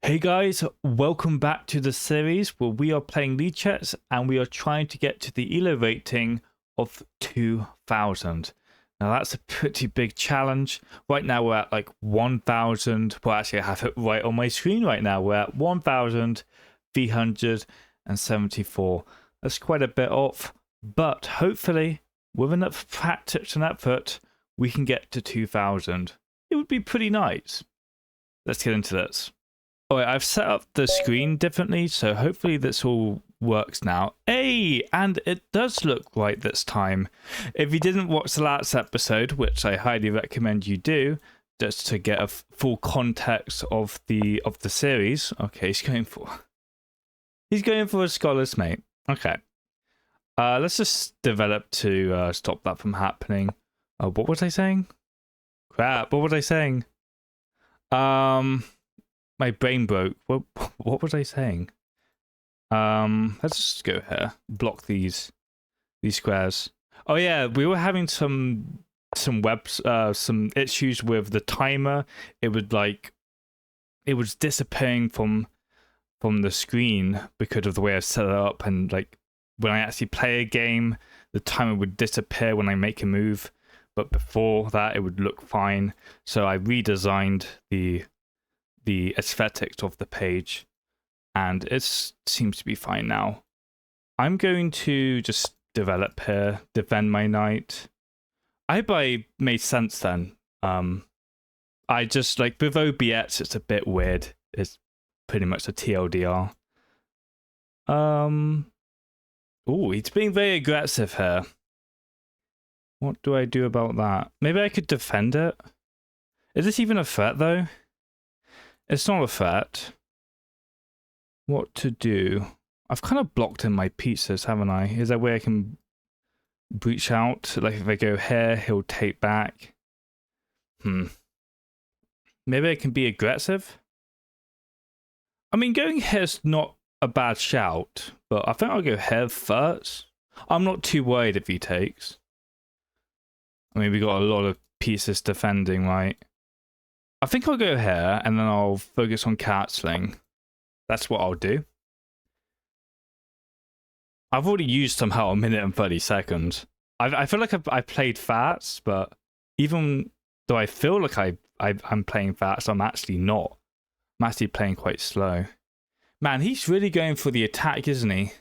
Hey guys, welcome back to the series where we are playing Lichess and we are trying to get to the ELO rating of 2000. Now that's a pretty big challenge. Right now we're at like 1000. Well, actually I have it right on my screen right now. We're at 1374. That's quite a bit off, but hopefully with enough practice and effort, we can get to 2000. It would be pretty nice. Let's get into this. Alright, I've set up the screen differently, so hopefully this all works now. Hey, and it does look right this time. If you didn't watch the last episode, which I highly recommend you do, just to get a full context of the series. Okay, he's going for a scholar's mate. Okay. Let's just develop to stop that from happening. What was I saying? Crap, what was I saying? My brain broke. What was I saying? Let's just go here. Block these squares. Oh yeah, we were having some issues with the timer. It was disappearing from the screen because of the way I set it up, and like when I actually play a game, the timer would disappear when I make a move. But before that, it would look fine. So I redesigned the aesthetics of the page, and it seems to be fine now. I'm going to just develop here, defend my knight. I hope I made sense then. I just like with OBS, it's a bit weird. It's pretty much a TLDR. Oh, he's being very aggressive here. What do I do about that? Maybe I could defend it. Is this even a threat though? It's not a threat. What to do? I've kind of blocked in my pieces, haven't I? Is there a way I can breach out? Like if I go here, he'll take back. Maybe I can be aggressive? I mean, going here's not a bad shout, but I think I'll go here first. I'm not too worried if he takes. I mean, we got a lot of pieces defending, right? I think I'll go here, and then I'll focus on castling. That's what I'll do. I've already used somehow 1 minute and 30 seconds. I feel like I played fast, but even though I feel like I'm playing fast, I'm actually not. I'm actually playing quite slow. Man, he's really going for the attack, isn't he?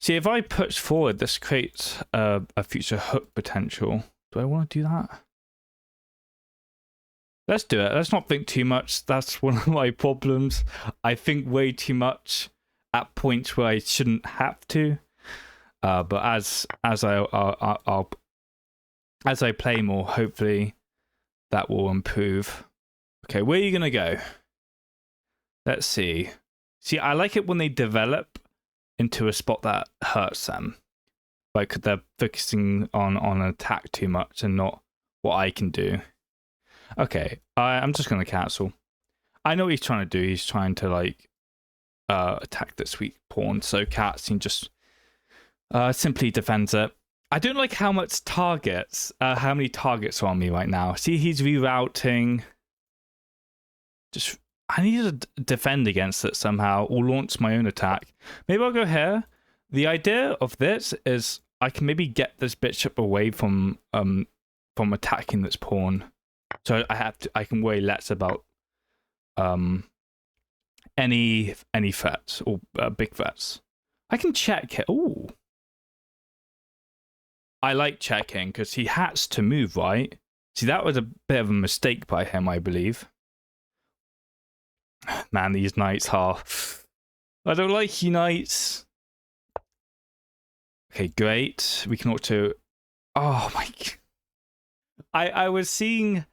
See, if I push forward, this creates a future hook potential. Do I want to do that? Let's do it. Let's not think too much. That's one of my problems. I think way too much at points where I shouldn't have to. But as I play more, hopefully that will improve. Okay, where are you gonna go? Let's see. See, I like it when they develop into a spot that hurts them. Like they're focusing on attack too much and not what I can do. Okay, I'm just going to cancel. I know what he's trying to do. He's trying to like attack this weak pawn. So Katzin just simply defends it. I don't like how many targets are on me right now. See, he's rerouting. Just I need to defend against it somehow or launch my own attack. Maybe I'll go here. The idea of this is I can maybe get this bishop away from attacking this pawn. So I can worry less about any threats or big threats. I can check it. Ooh, I like checking because he has to move, right? See, that was a bit of a mistake by him, I believe. Man, these knights are. I don't like you knights. Okay, great. We can auto. Oh my. I was seeing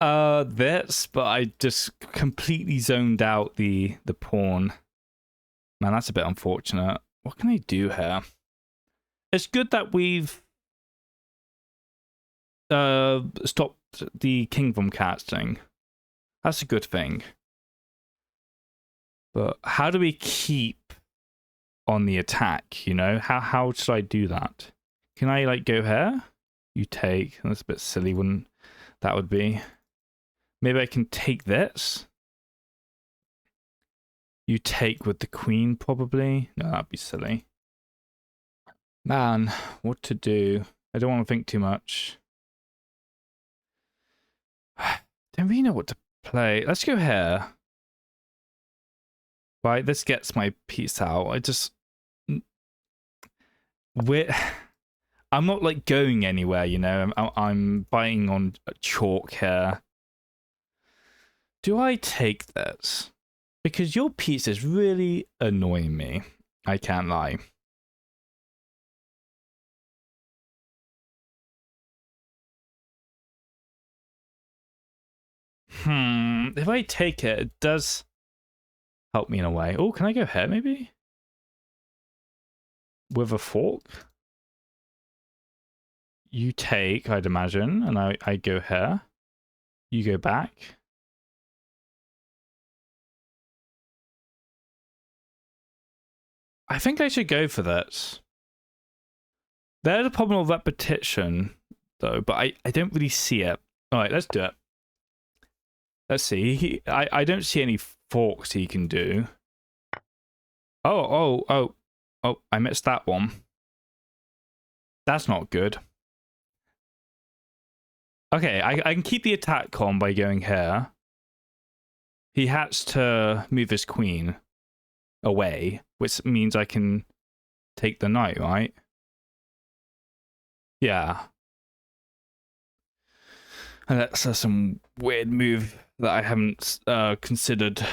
this, but I just completely zoned out the pawn. Man, that's a bit unfortunate. What can I do here? It's good that we've stopped the king from casting. That's a good thing. But how do we keep on the attack, you know? How should I do that? Can I like go here? You take. That's a bit silly, wouldn't that would be? Maybe I can take this. You take with the queen, probably. No, that'd be silly. Man, what to do? I don't want to think too much. Don't really know what to play. Let's go here. Right, this gets my piece out. I'm not like going anywhere, you know. I'm biting on chalk here. Do I take this? Because your piece is really annoying me. I can't lie. If I take it, it does help me in a way. Oh, can I go here maybe? With a fork? You take, I'd imagine, and I go here. You go back. I think I should go for this. There's a problem of repetition, though, but I don't really see it. All right, let's do it. Let's see. I don't see any forks he can do. Oh, I missed that one. That's not good. Okay, I can keep the attack on by going here. He has to move his queen away, which means I can take the knight, right? Yeah. And that's some weird move that I haven't considered.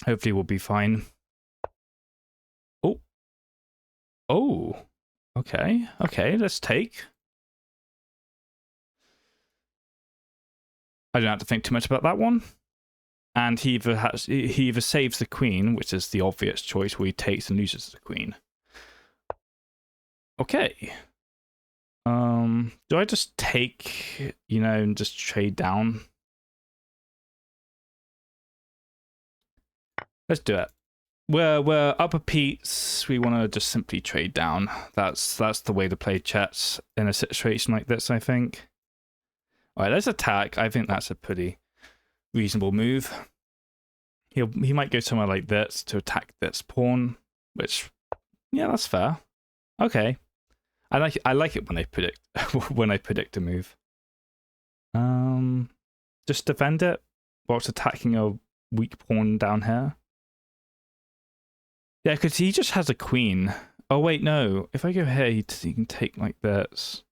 Hopefully we'll be fine. Oh. Oh. Okay. Okay, let's take. I don't have to think too much about that one. And he either saves the queen, which is the obvious choice, or he takes and loses the queen. Okay. Do I just take, you know, and just trade down? Let's do it. We're upper Pete's. We want to just simply trade down. That's the way to play chess in a situation like this, I think. All right, let's attack. I think that's a pretty reasonable move. He might go somewhere like this to attack this pawn, which, yeah, that's fair. Okay, I like it when I predict when I predict a move. Just defend it whilst attacking a weak pawn down here. Yeah, because he just has a queen. Oh wait, no. If I go here, he can take like this.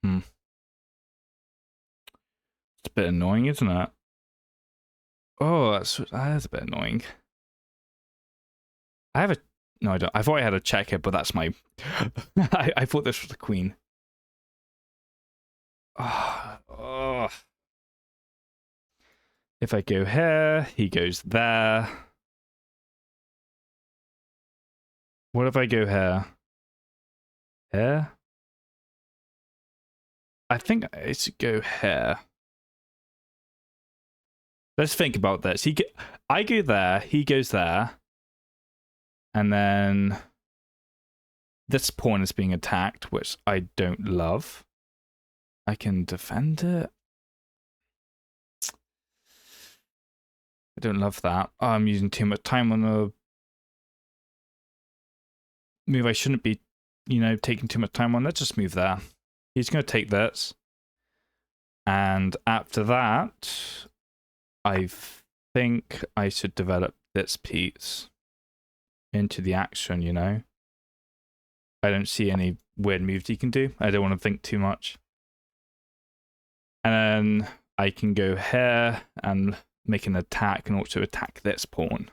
It's a bit annoying, isn't it? Oh, that's a bit annoying. I have a no, I don't. I thought I had a checker, but that's my. I thought this was the queen. Oh. If I go here, he goes there. What if I go here? Here? I think I should go here. Let's think about this. I go there, he goes there, and then this pawn is being attacked, which I don't love. I can defend it. I don't love that. Oh, I'm using too much time on a move I shouldn't be, you know, taking too much time on. Let's just move there. He's going to take this. And after that, I think I should develop this piece into the action, you know? I don't see any weird moves he can do. I don't want to think too much. And then I can go here and make an attack and also attack this pawn,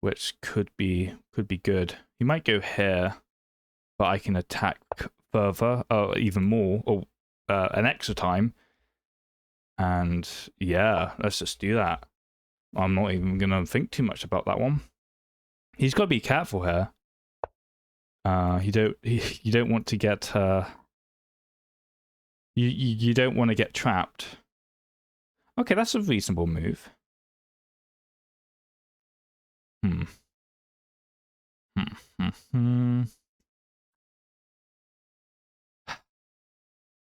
which could be good. He might go here, but I can attack further, or even more, or an extra time. And yeah, let's just do that. I'm not even gonna think too much about that one. He's got to be careful here. You don't want to get you don't want to get trapped. Okay, that's a reasonable move.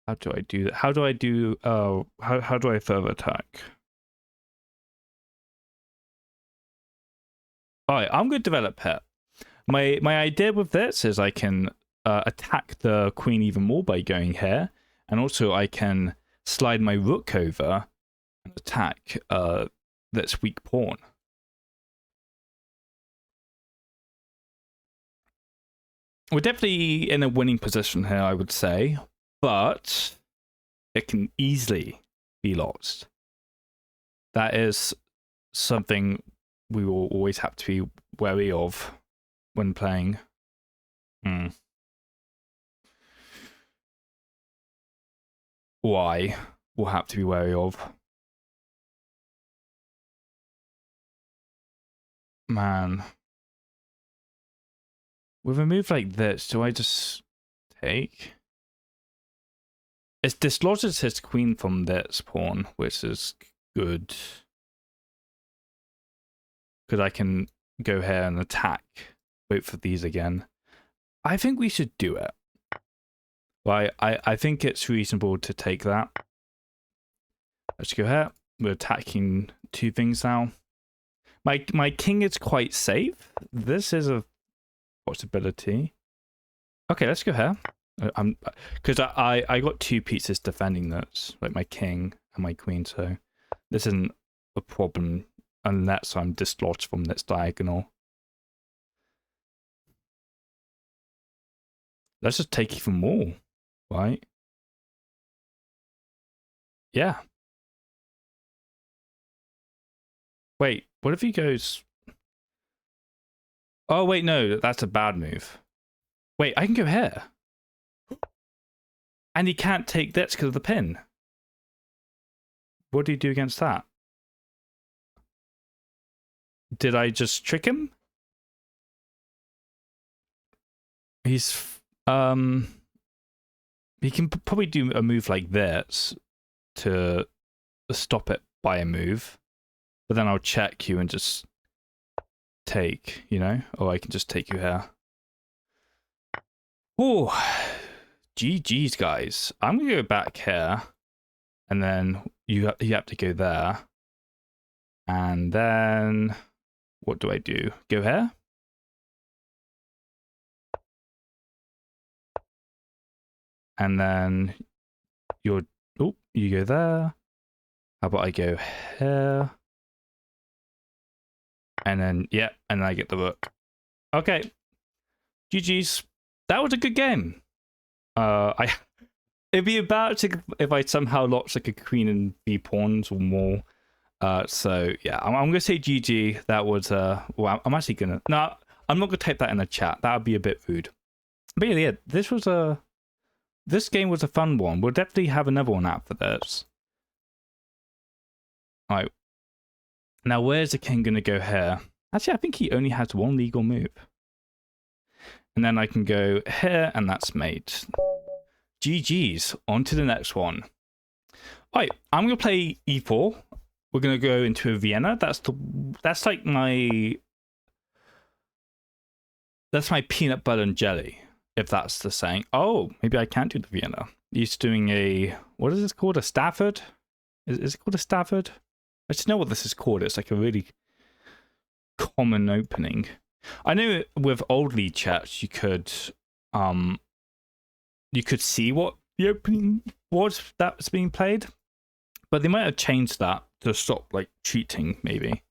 How do I do that? How do I do how do I further attack? Alright, I'm going to develop here. My idea with this is I can attack the queen even more by going here, and also I can slide my rook over and attack this weak pawn. We're definitely in a winning position here, I would say, but it can easily be lost. That is something we will always have to be wary of when playing. Why we'll have to be wary of. Man. With a move like this, do I just take? It dislodges his queen from this pawn, which is good. Because I can go here and attack both of these again. I think we should do it. Well, I think it's reasonable to take that. Let's go here. We're attacking two things now. My king is quite safe. This is a possibility. Okay, let's go here. Because I got two pieces defending this, like my king and my queen, so this isn't a problem unless I'm dislodged from this diagonal. Let's just take even more, right? Yeah. Wait, what if he goes... Oh, wait, no, that's a bad move. Wait, I can go here. And he can't take this because of the pin. What do you do against that? Did I just trick him? He's... He can probably do a move like this to stop it by a move. But then I'll check you and just take, you know? Or I can just take you here. Oh, GG's, guys. I'm going to go back here. And then you have to go there. And then... What do I do? Go here? And then you go there. How about I go here? And then, yeah, and I get the rook. Okay. GG's. That was a good game. It'd be about if I somehow lost like a queen and b pawns or more. So yeah, I'm gonna say GG. That was well, I'm actually gonna I'm not gonna type that in the chat. That would be a bit rude. But yeah, this game was a fun one. We'll definitely have another one after this. All right. Now, where's the king gonna go here? Actually, I think he only has one legal move. And then I can go here, and that's mate. GG's. On to the next one. All right, I'm gonna play e4. We're gonna go into a Vienna. That's like my peanut butter and jelly, if that's the saying. Oh, maybe I can't do the Vienna. He's doing a, what is this called? A Stafford? Is it called a Stafford? I just know what this is called. It's like a really common opening. I know with old Lichess you could see what the opening was that was being played, but they might have changed that to stop like cheating, maybe.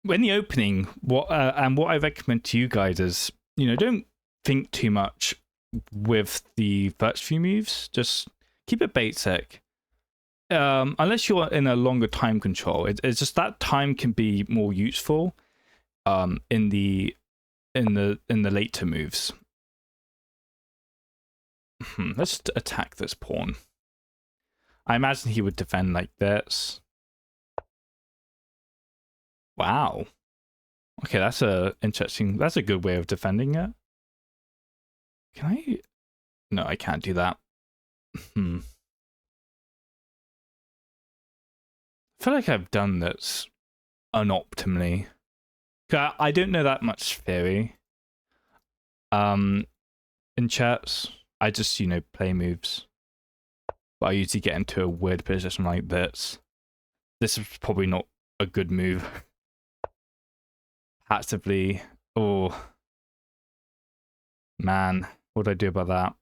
When the opening, what I recommend to you guys is, don't think too much with the first few moves. Just keep it basic. Unless you're in a longer time control, it's just that time can be more useful in the later moves. Let's attack this pawn. I imagine he would defend like this. Wow. Okay, that's a good way of defending it. Can I? No, I can't do that. I feel like I've done this unoptimally. I don't know that much theory. In chess, I just, play moves. But I usually get into a weird position like this. This is probably not a good move. passively. Oh, man. What do I do about that?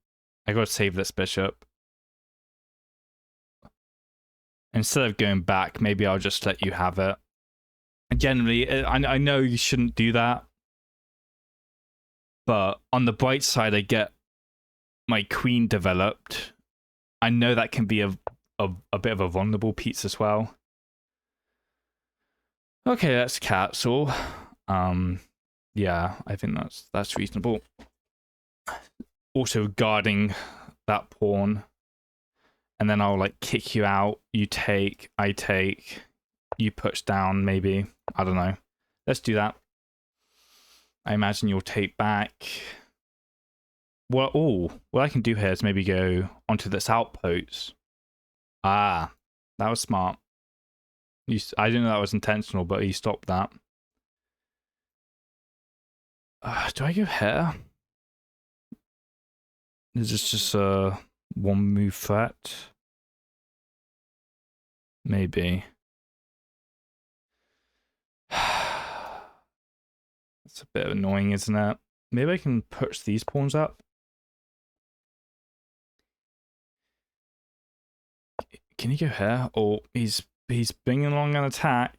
I gotta save this bishop. Instead of going back, maybe I'll just let you have it. Generally, I know you shouldn't do that. But on the bright side, I get my queen developed. I know that can be a bit of a vulnerable piece as well. Okay, that's cancel. Yeah, I think that's reasonable. Also guarding that pawn. And then I'll like kick you out. You take, I take, you push down maybe. I don't know. Let's do that. I imagine you'll take back. Well, what I can do here is maybe go onto this outpost. Ah, that was smart. I didn't know that was intentional, but he stopped that. Do I go here? Is this just a one move threat? Maybe. That's a bit annoying, isn't it? Maybe I can push these pawns up. Can he go here? Oh, he's bringing along an attack.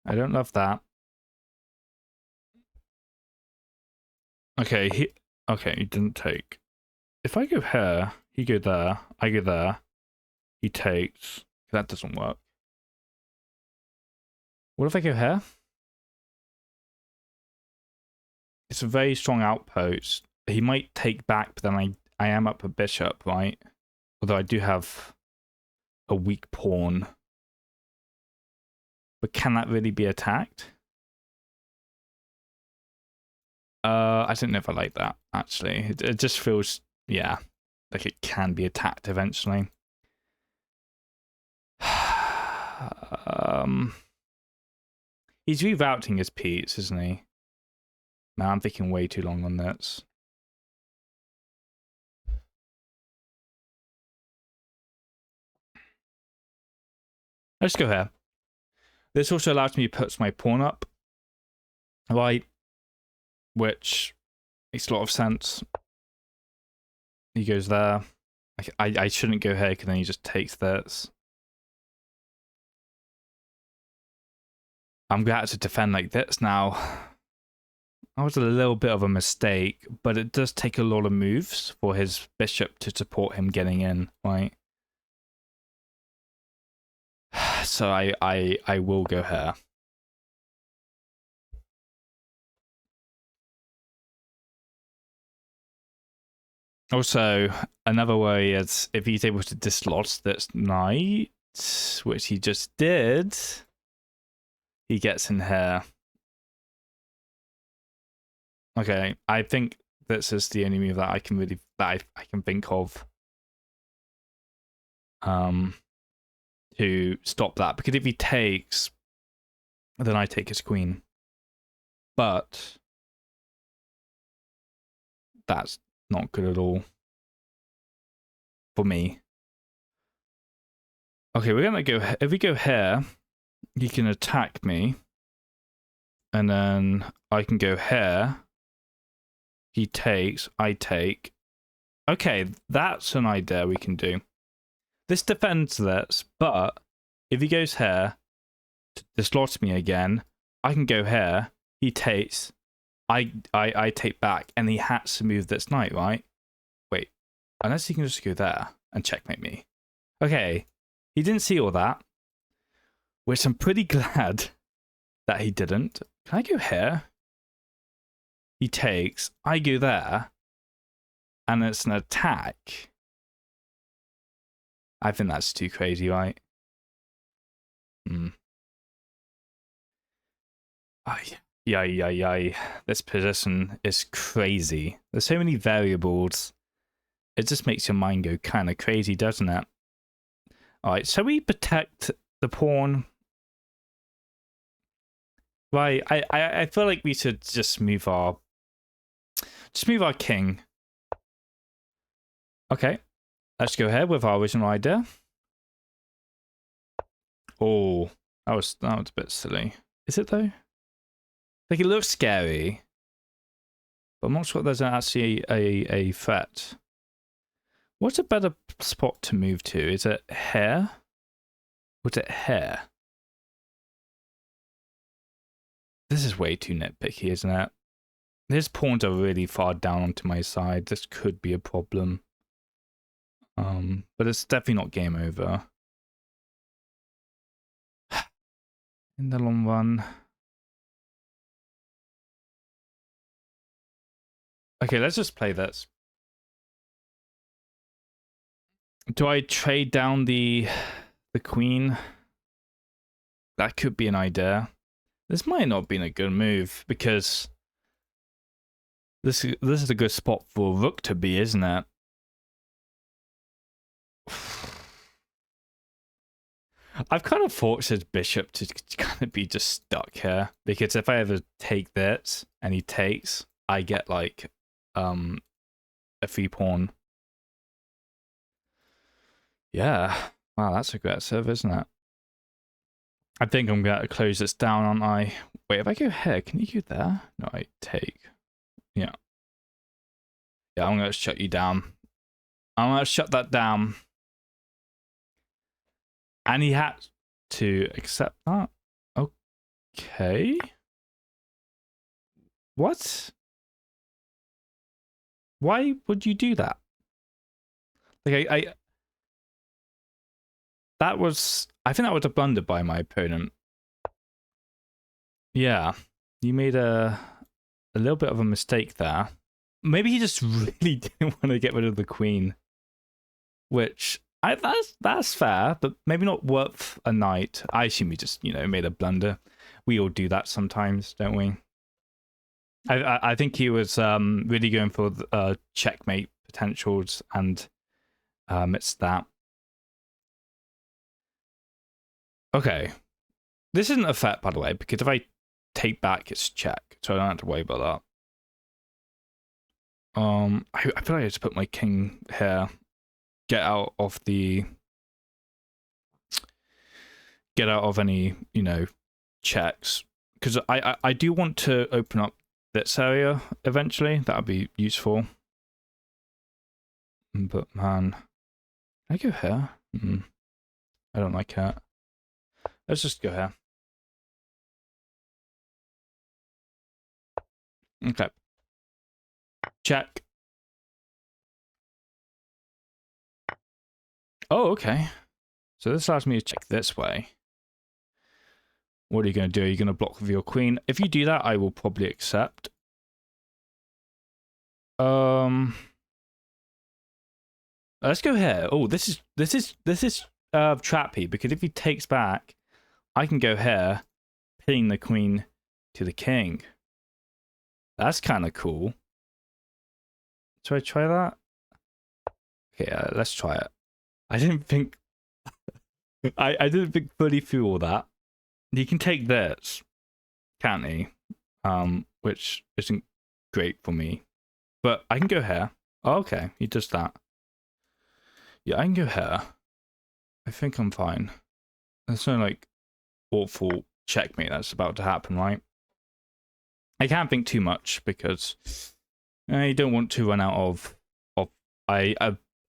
I don't love that. Okay, he didn't take. If I go here, he go there, I go there, he takes. That doesn't work. What if I go here? It's a very strong outpost. He might take back, but then I am up a bishop, right? Although I do have a weak pawn. But can that really be attacked? I don't know if I like that, actually. It just feels, yeah, like it can be attacked eventually. He's rerouting his piece, isn't he? Man, I'm thinking way too long on this. Let's go here. This also allows me to put my pawn up, right? Which makes a lot of sense. He goes there. I shouldn't go here because then he just takes this. I'm going to have to defend like this now. That was a little bit of a mistake, but it does take a lot of moves for his bishop to support him getting in, right? So I will go here. Also, another way is if he's able to dislodge this knight, which he just did, he gets in here. Okay, I think this is the only move that I can really I can think of to stop that, because if he takes, then I take his queen. But that's not good at all for me. Okay, we're gonna go. If we go here, he can attack me, and then I can go here. He takes, I take. Okay, that's an idea we can do. This defends this, but if he goes here to dislodge me again, I can go here. He takes, I take back, and he has to move this knight, right? Wait, unless he can just go there and checkmate me. Okay, he didn't see all that, which I'm pretty glad that he didn't. Can I go here? He takes, I go there, and it's an attack. I think that's too crazy, right? Yeah. This position is crazy. There's so many variables. It just makes your mind go kind of crazy, doesn't it? Alright, so we protect the pawn. Right, I feel like we should just move our king. Okay, let's go ahead with our original idea. Oh, that was a bit silly. Is it though? Like, it looks scary, but I'm not sure there's actually a threat. What's a better spot to move to? Is it here? Or is it here? This is way too nitpicky, isn't it? His pawns are really far down onto my side. This could be a problem. But it's definitely not game over. In the long run. Okay, let's just play this. Do I trade down the queen? That could be an idea. This might not have been a good move because this is a good spot for a rook to be, isn't it? I've kind of forced his bishop to kind of be just stuck here because if I ever take this and he takes, I get like a free pawn. Yeah, wow, that's aggressive, isn't it? I think I'm gonna close this down, aren't I? Wait, if I go here, can you go there? No, I take. Yeah. Yeah, I'm gonna shut you down. I'm gonna shut that down. And he had to accept that. Okay. What? Why would you do that? Like I that was, I think that was a blunder by my opponent. Yeah. You made a little bit of a mistake there. Maybe he just really didn't want to get rid of the queen. Which that's fair, but maybe not worth a knight. I assume he just, made a blunder. We all do that sometimes, don't we? I think he was really going for checkmate potentials, and it's that. Okay, this isn't a threat, by the way, because if I take back, it's check, so I don't have to worry about that. I feel like I just put my king here, get out of any checks, because I do want to open up this area eventually. That would be useful. But man, can I go here? I don't like it. Let's just go here. Okay. Check. Oh, okay. So this allows me to check this way. What are you going to do? Are you going to block with your queen? If you do that, I will probably accept. Let's go here. Oh, this is trappy, because if he takes back, I can go here, pinning the queen to the king. That's kind of cool. Should I try that? Okay, let's try it. I didn't think I didn't think fully through all that. He can take this, can't he? Which isn't great for me. But I can go here. Oh, okay, he does that. Yeah, I can go here. I think I'm fine. There's no like awful checkmate that's about to happen, right? I can't think too much because I don't want to run out of I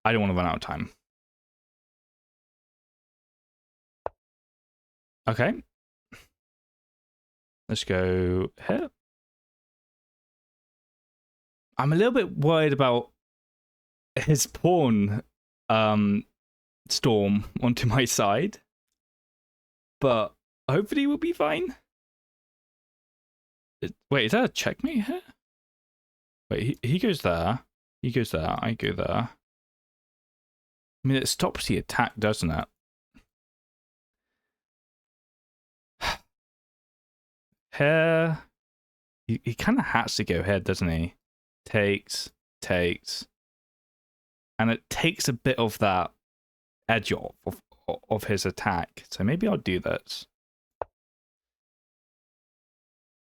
don't want to run out of time. Okay. Let's go here. I'm a little bit worried about his pawn storm onto my side, but hopefully we'll be fine. Wait, is that a checkmate here? Wait, he goes there. He goes there. I go there. I mean, it stops the attack, doesn't it? Here. He kind of has to go here, doesn't he? Takes. And it takes a bit of that edge off of his attack. So maybe I'll do this.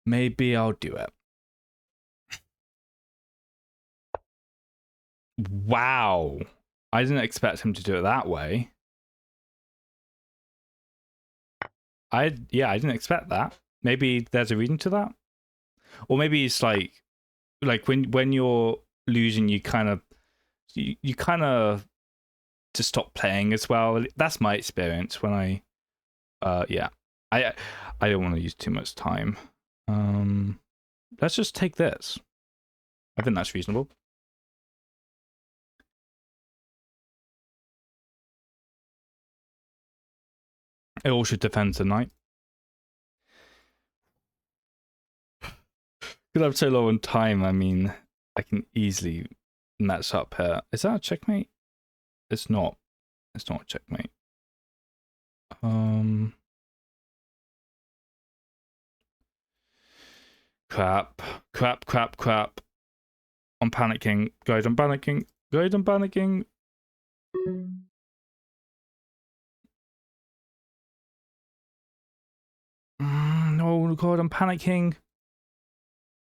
Maybe I'll do it. Wow. I didn't expect him to do it that way. I didn't expect that. Maybe there's a reason to that. Or maybe it's like when you're losing, you kind of you kind of just stop playing as well. That's my experience when yeah. I I don't want to use too much time. Let's just take this. I think that's reasonable. It also defends the knight. Because I'm so low on time, I mean, I can easily mess up here. Is that a checkmate? It's not. It's not a checkmate. Crap. Crap, crap, crap. I'm panicking. Guys, I'm panicking. Guys, I'm panicking. No, God, I'm panicking.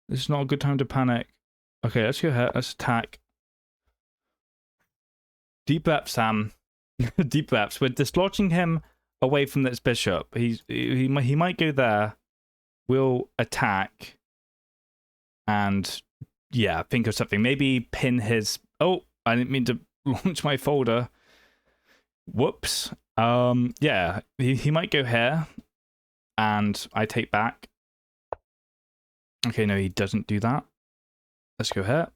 This is not a good time to panic. Okay, let's go ahead. Let's attack. Deep breath, Sam. Deep breaths. We're dislodging him away from this bishop. He might go there. We'll attack. And yeah, think of something. Maybe pin his. Oh, I didn't mean to launch my folder. Whoops. Yeah, he might go here, and I take back. Okay, no, he doesn't do that. Let's go here.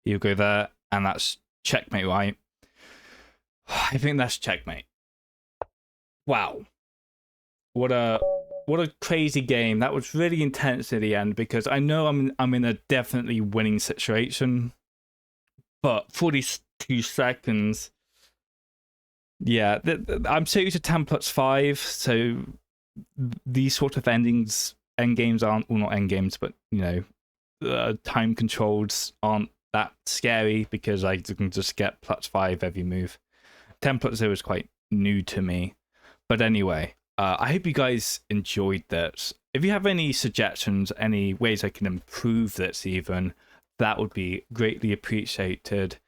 He'll go there, and that's checkmate, right? I think that's checkmate. Wow. What a crazy game. That was really intense at the end because I know I'm in a definitely winning situation. But 42 seconds. Yeah, I'm so used to 10 plus 5, so these sort of end games aren't, well, not end games, but time controls aren't that scary because I can just get plus 5 every move. 10 plus 0 is quite new to me. But anyway, I hope you guys enjoyed this. If you have any suggestions, any ways I can improve this even, that would be greatly appreciated.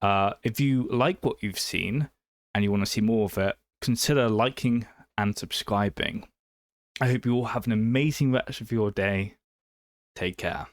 If you like what you've seen and you want to see more of it, consider liking and subscribing. I hope you all have an amazing rest of your day. Take care.